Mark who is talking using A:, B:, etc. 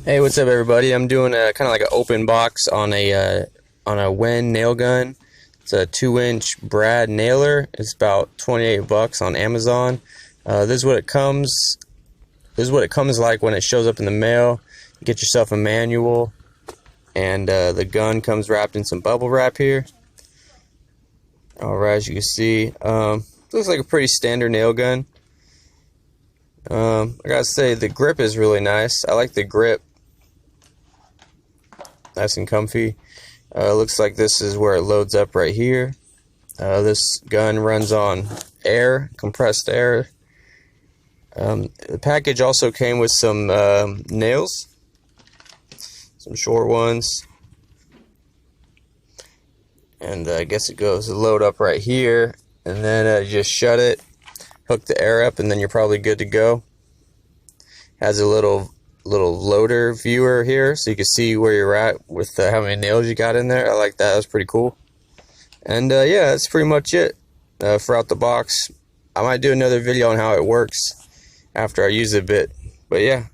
A: Hey, what's up, everybody? I'm doing a kind of like an open box on a WEN nail gun. It's a 2-inch brad nailer. It's about 28 bucks on Amazon. This is what it comes. This is what it comes like when it shows up in the mail. You get yourself a manual, and the gun comes wrapped in some bubble wrap here. All right, as you can see, looks like a pretty standard nail gun. I gotta say, the grip is really nice. I like the grip. Nice and comfy. Looks like this is where it loads up right here. This gun runs on air, compressed air. The package also came with some nails, some short ones, and I guess it goes to load up right here, and then you just shut it, hook the air up, and then you're probably good to go. Has a little loader viewer here, so you can see where you're at with how many nails you got in there. I like that. That's pretty cool. And yeah, that's pretty much it for out the box. I might do another video on how it works after I use it a bit, but yeah.